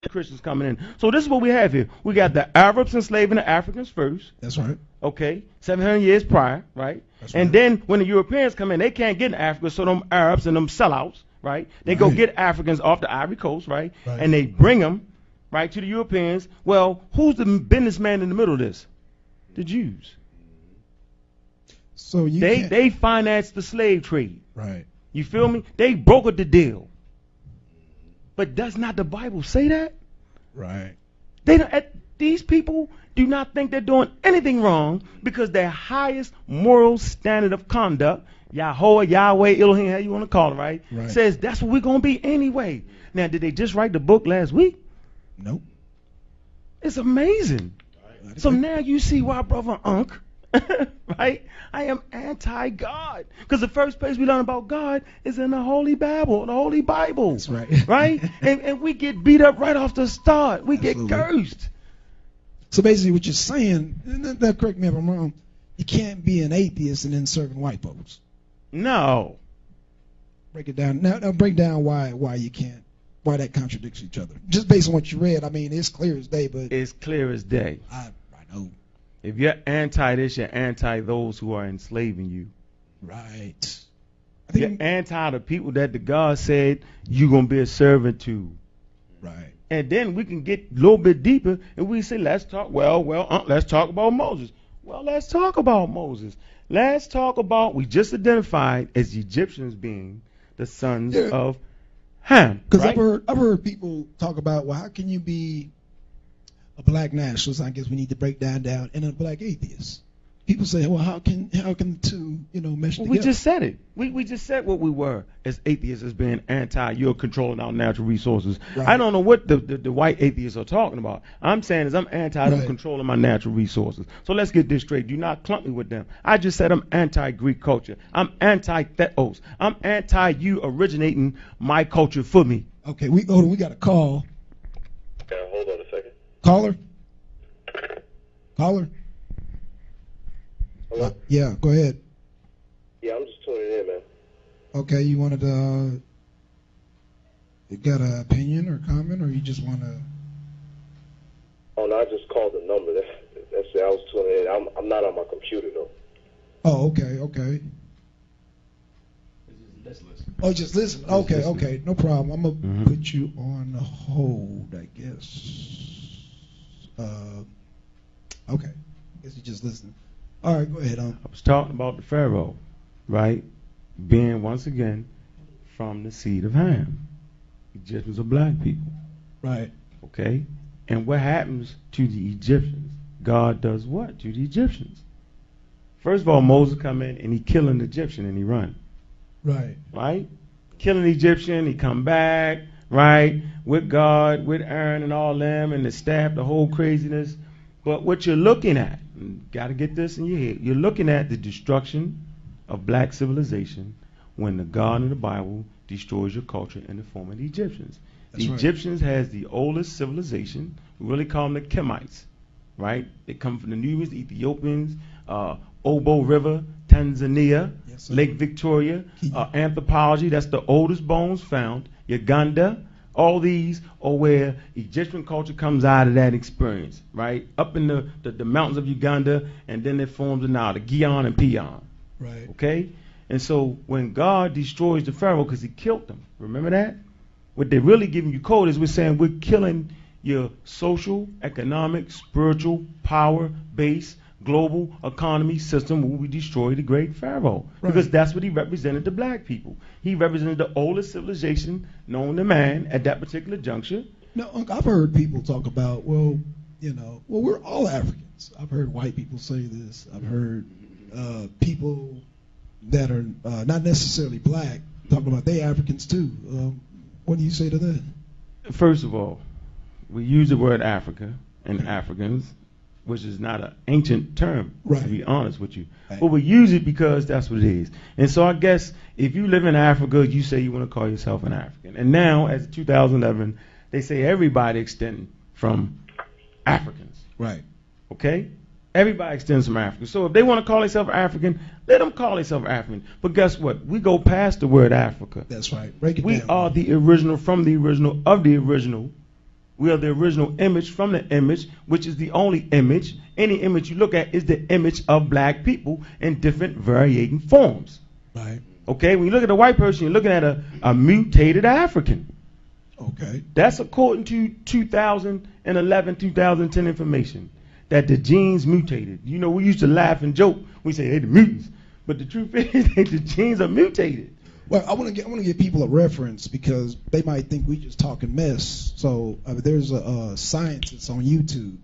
Christians coming in. So this is what we have here. We got the Arabs enslaving the Africans first. That's right. Okay, 700 years prior, right? That's And right. then when the Europeans come in, they can't get in Africa, so them Arabs and them sellouts, right? They go Right. get Africans off the Ivory Coast, right? Right. And they bring them, right, to the Europeans. Well, who's the businessman in the middle of this? The Jews. So you They financed the slave trade. right. You feel me? They brokered the deal. But does not the Bible say that? Right. They don't, these people do not think they're doing anything wrong because their highest moral standard of conduct, Yahweh, Elohim, how you want to call it, right? Right. Says that's what we're going to be anyway. Now, did they just write the book last week? Nope. It's amazing. So now you see why, brother Unc, right? I am anti-God. Because the first place we learn about God is in the Holy Bible, the Holy Bible. That's right. Right? And we get beat up right off the start. We Absolutely. get cursed. So basically, what you're saying, and that correct me if I'm wrong, you can't be an atheist and then serving white folks. No. Break it down. Now break down why you can't, why that contradicts each other. Just based on what you read, I mean, it's clear as day. But It's clear as day. I know. If you're anti this, you're anti those who are enslaving you. Right. I You're think. anti the people that the God said you're going to be a servant to. Right. And then we can get a little bit deeper and we say, let's talk, let's talk about Moses. Well, let's talk about Moses. Let's talk about, we just identified as the Egyptians being the sons Yeah. of Ham. Because Right? I've heard people talk about, well, how can you be a black nationalist? I guess we need to break down and a black atheist. People say, well, how can the two mesh Well, together? we just said it. We just said what we were as atheists, as being anti. You're controlling our natural resources. Right. I don't know what the white atheists are talking about. I'm saying is I'm anti them Right. controlling my natural resources. So let's get this straight. Do not clump me with them. I just said I'm anti-Greek culture. I'm anti-theos. I'm anti you originating my culture for me. Okay, we got a call. Okay, hold on a second. Caller. Hello? Yeah, go ahead. Yeah, I'm just tuning in, man. Okay, you wanted you got an opinion or comment, or you just want to? Oh no, I just called the number. That's it. I was tuning in. I'm not on my computer though. Oh, okay. Oh, just listen. Okay, no problem. I'm gonna Mhm. put you on hold, I guess. Okay. I guess you just listening. All right, go ahead. I was talking about the Pharaoh, right? Being once again from the seed of Ham. Egyptians are black people. Right. Okay? And what happens to the Egyptians? God does what to the Egyptians? First of all, Moses come in and he kill an Egyptian and he run. Right. Right? Kill an Egyptian, he come back, right? With God, with Aaron and all them and the staff, the whole craziness. But what you're looking at, got to get this in your head, you're looking at the destruction of black civilization when the God in the Bible destroys your culture in the form of the Egyptians. That's The right. Egyptians has the oldest civilization. We really call them the Kemites, right? They come from the Nubians, the Ethiopians, Obo River, Tanzania, Yes, sir. Lake Victoria, Kenya. anthropology, that's the oldest bones found, Uganda. All these are where Egyptian culture comes out of that experience, right? Up in the mountains of Uganda, and then it forms now the Gion and Peon, Right. okay? And so when God destroys the Pharaoh, because he killed them, remember that? What they're really giving you code is we're saying we're killing your social, economic, spiritual, power base, global economy system where we destroy the great Pharaoh. Right. Because that's what he represented to black people. He represented the oldest civilization known to man at that particular juncture. No, Unc, I've heard people talk about, well, we're all Africans. I've heard white people say this. I've heard people that are not necessarily black talking about they Africans too. What do you say to that? First of all, we use the word Africa and Africans, which is not an ancient term, Right. to be honest with you. Right. But we use it because that's what it is. And so I guess if you live in Africa, you say you want to call yourself an African. And now, as of 2011, they say everybody extend from Africans. Right. Okay? Everybody extends from Africa. So if they want to call themselves African, let them call themselves African. But guess what? We go past the word Africa. That's right. Break it We down. are the original, from the original, of the original, We are the original image from the image, which is the only image. Any image you look at is the image of black people in different varying forms. Right. Okay, when you look at a white person, you're looking at a mutated African. Okay. That's according to 2011, 2010 information, that the genes mutated. You know, we used to laugh and joke. We say, hey, the mutants. But the truth is that the genes are mutated. Well, I want to give people a reference because they might think we just talking mess. So there's a scientist on YouTube.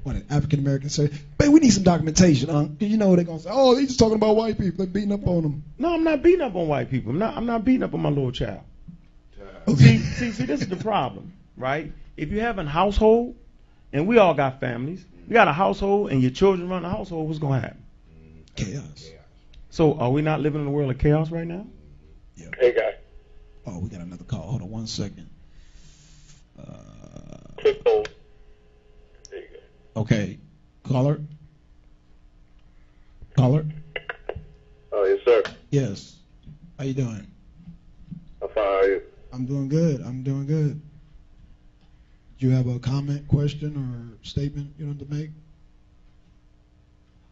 What an African American say, "Babe, we need some documentation, huh?" You know they're gonna say, "Oh, they just talking about white people. They're beating up on them." No, I'm not beating up on white people. I'm not beating up on my little child. Okay. See, this is the problem, right? If you have a household, and we all got families, you got a household, and your children run the household, what's gonna happen? Chaos. So, are we not living in a world of chaos right now? Yeah. Hey, guy. Oh, we got another call. Hold on 1 second. Quick hold. There you go. Okay, caller. Caller. Oh, yes, sir. Yes. How you doing? I'm fine. How are you? I'm doing good. I'm doing good. Do you have a comment, question, or statement you want to make?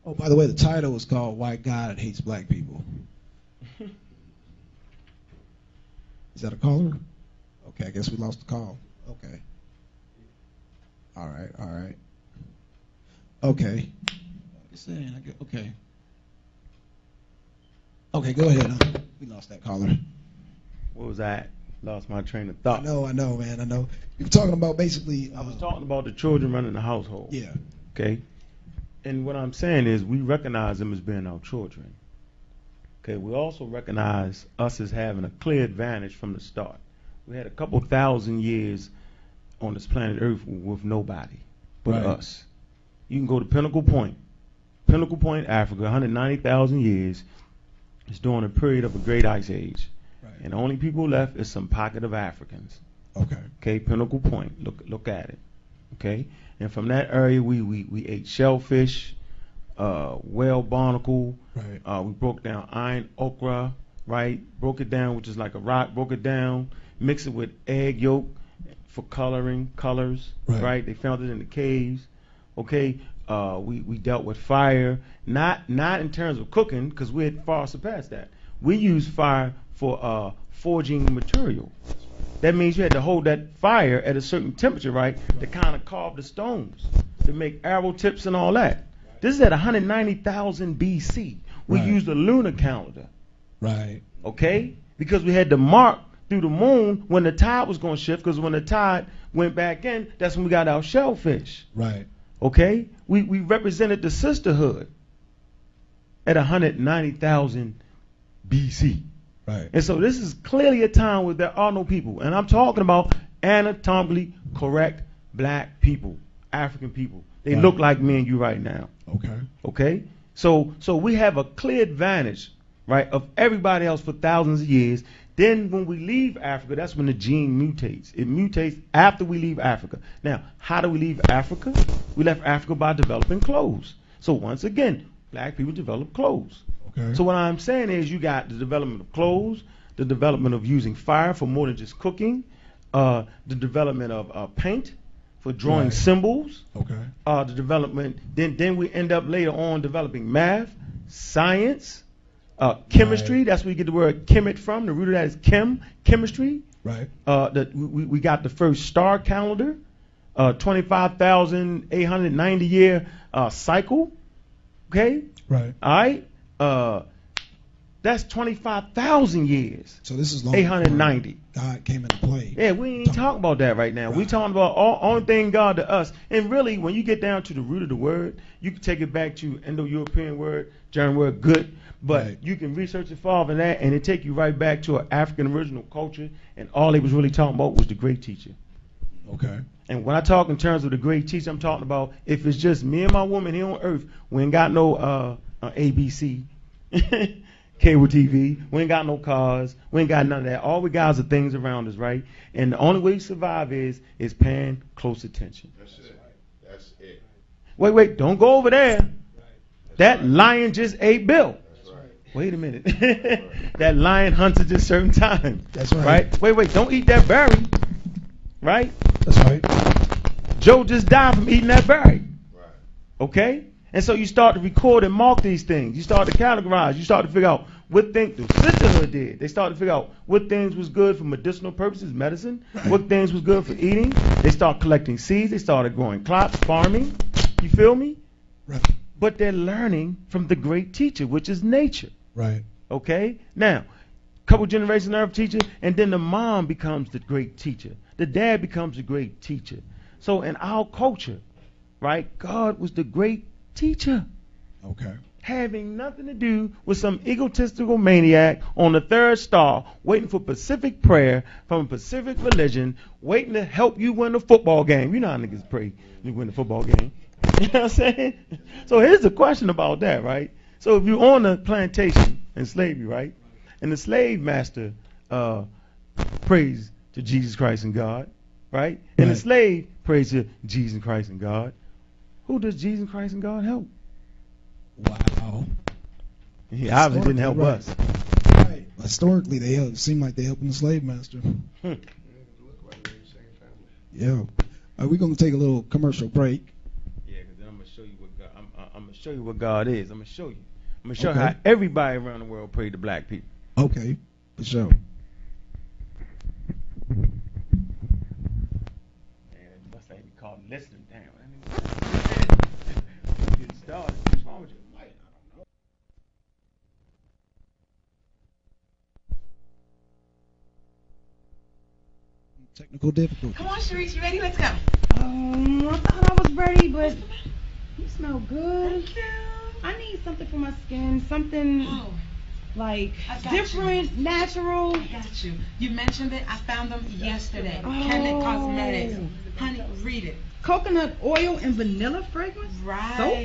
Oh, by the way, the title is called "Why God Hates Black People." Is that a caller? Okay, I guess we lost the call. Okay. All right. Okay. Okay. Okay, go ahead. We lost that caller. What was that? Lost my train of thought. I know, man. I know. You're talking about basically. I was talking about the children running the household. Yeah. Okay. And what I'm saying is we recognize them as being our children. Okay. We also recognize us as having a clear advantage from the start. We had a couple thousand years on this planet Earth with nobody but Right. us. You can go to Pinnacle Point, Africa, 190,000 years. It's during a period of a great ice age. Right. And the only people left is some pocket of Africans. Okay. Okay, Pinnacle Point. Look at it. Okay, and from that area we ate shellfish, whale barnacle. Right. We broke down iron okra. Right, broke it down, which is like a rock. Broke it down, mixed it with egg yolk for colors. Right. They found it in the caves. Okay, we dealt with fire, not in terms of cooking, because we had far surpassed that. We used fire for forging material. That means you had to hold that fire at a certain temperature, right, to kind of carve the stones, to make arrow tips and all that. This is at 190,000 BC. We Right. used a lunar calendar, Right. okay, because we had to mark through the moon when the tide was going to shift, because when the tide went back in, that's when we got our shellfish. Right. Okay, we represented the sisterhood at 190,000 BC. Right. And so this is clearly a time where there are no people. And I'm talking about anatomically correct black people, African people. They Right. look like me and you right now. Okay. Okay? So we have a clear advantage, right, of everybody else for thousands of years. Then when we leave Africa, that's when the gene mutates. It mutates after we leave Africa. Now, how do we leave Africa? We left Africa by developing clothes. So once again, black people develop clothes. Okay. So what I'm saying is you got the development of clothes, the development of using fire for more than just cooking, the development of paint for drawing Right. symbols, Okay. the development, then we end up later on developing math, science, chemistry. Right. That's where you get the word chemet from. The root of that is chemistry. Right. We got the first star calendar, 25,890 year cycle. Okay? Right. All right? That's 25,000 years. So this is long 890. before God came into play. Yeah, we ain't talking about that right now. We talking about only thing God to us. And really, when you get down to the root of the word, you can take it back to Indo-European word, German word, good. But Right. you can research it farther than that, and it take you right back to an African original culture. And all they was really talking about was the great teacher. Okay. And when I talk in terms of the great teacher, I'm talking about if it's just me and my woman here on earth, we ain't got no ABC, cable TV, we ain't got no cars, we ain't got none of that. All we got is the things around us, right? And the only way to survive is paying close attention. That's it. That's it. Wait, don't go over there. That lion just ate Bill. That's right. Wait a minute. That lion hunts at a certain time. That's right. Wait, don't eat that berry. right? That's right. Joe just died from eating that berry. Right. Okay? And so you start to record and mark these things. You start to categorize. You start to figure out what things the sisterhood did. They started to figure out what things was good for medicinal purposes, medicine, what things was good for eating. They start collecting seeds. They started growing crops, farming. You feel me? Right. But they're learning from the great teacher, which is nature. Right. Okay? Now, couple generations of teacher, and then the mom becomes the great teacher. The dad becomes the great teacher. So in our culture, right, God was the great teacher. Okay. Having nothing to do with some egotistical maniac on the third star waiting for Pacific prayer from a Pacific religion, waiting to help you win the football game. You know how niggas pray you win the football game. You know what I'm saying? So here's the question about that, right? So if you're on a plantation in slavery, right, and the slave master prays to Jesus Christ and God, right? And the slave prays to Jesus Christ and God. Who does Jesus Christ and God help? Wow. He obviously didn't help Right. us. Right. Historically, they seem like they're helping the slave master. Yeah. We're going to take a little commercial break. Yeah, because then I'm gonna show you what God. I'm gonna show you what God is. I'm gonna show you. I'm gonna show Okay. how everybody around the world pray to black people. Okay. For sure. Man, must ain't be called listening. Damn. Get started. What's wrong with you? Technical difficulty. Come on, Sharice, you ready? Let's go. I thought I was ready, but you smell good. Thank you. I need something for my skin, something Oh, like I got different, natural. I got you. You mentioned it. I found them yesterday. Oh. Candid Cosmetics. Honey, read it. Coconut oil and vanilla fragrance. Right. Soap?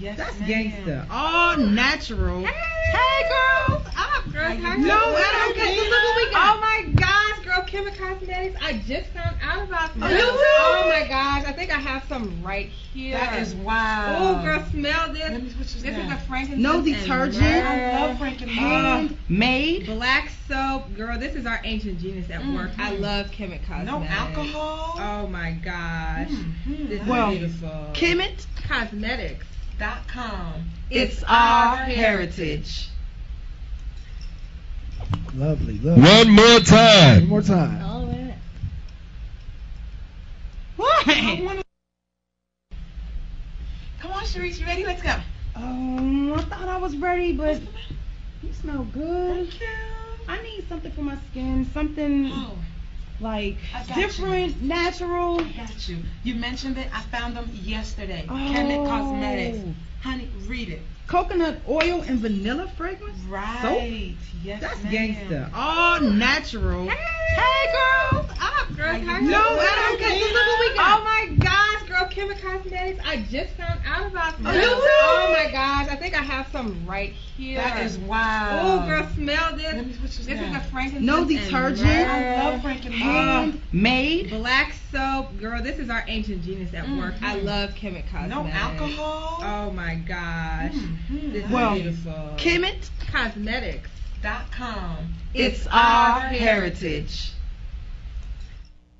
Yes, That's ma'am. gangster. All natural. Hey, girls. Up, girls. How you No, doing? I don't get. Look what we Oh got. my gosh, girl, Kim Cosmetics. I just found out about this. Oh, you do? Oh my gosh, I think I have some right here. That is wow. Oh, girl, smell this. Let me switch this This down. is a frankincense. No and detergent. myrrh. I love frankincense. Handmade. Black soap, girl. This is our ancient genius at work. I love Kemet Cosmetics. No alcohol? Oh my gosh, this Well, is beautiful. Kemet Cosmetics.com. It's our heritage. Lovely. Lovely. One more time. One more time. All that. What? Come on, Sharice, you ready? Let's go. I thought I was ready, but you smell good. Thank you. I need something for my skin, something Oh, like I got different, natural. I got you. You mentioned it. I found them yesterday. Oh. Candid Cosmetics. Honey, read it. Coconut oil and vanilla fragrance. Right. Yes, That's ma'am. gangster. All natural. Hey, girls. Up, girls. How you No, doing? I don't get. Look what we got. Oh my gosh, girl, Kim Cosmetics. I just found out about this. Oh, you do? Oh my gosh, I think I have some right here. That is wow. Oh, girl, smell this. Let me switch this This down. is a frankincense. No and detergent. myrrh. I love frankincense. Handmade. Black soap, girl. This is our ancient genius at work. I love Kemet Cosmetics. No alcohol. Oh my gosh, this Well, is beautiful. Kemet Cosmetics.com. It's our heritage.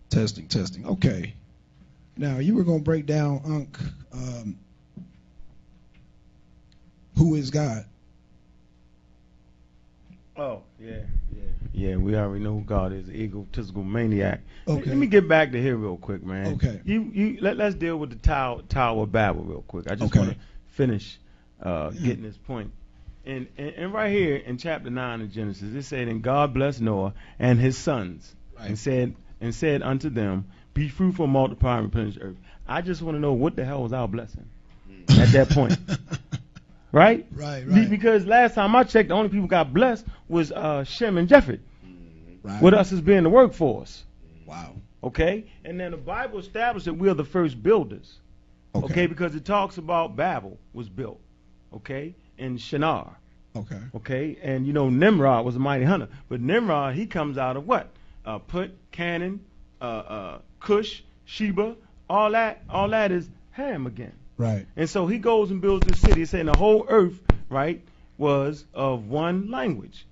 Testing, testing. Okay. Now, you were going to break down, Unc, who is God? Oh, yeah. We already know who God is, an egotistical maniac. Okay. Let me get back to here real quick, man. Okay. Let's deal with the Tower of Babel real quick. I just Okay. want to finish getting this point. And right here in chapter 9 of Genesis, it said, "And God blessed Noah and his sons, Right. and said unto them, Be fruitful, multiply, and replenish the earth." I just want to know what the hell was our blessing at that point, right? Right. Because last time I checked, the only people who got blessed was Shem and Japheth, Right. with us as being the workforce. Wow. Okay, and then the Bible established that we are the first builders. Okay, because it talks about Babel was built. Okay, and Shinar. Okay. Okay, and you know Nimrod was a mighty hunter, but Nimrod he comes out of what? Put, Canaan, Cush, Sheba, all that is Ham again. Right. And so he goes and builds this city, saying the whole earth, right, was of one language.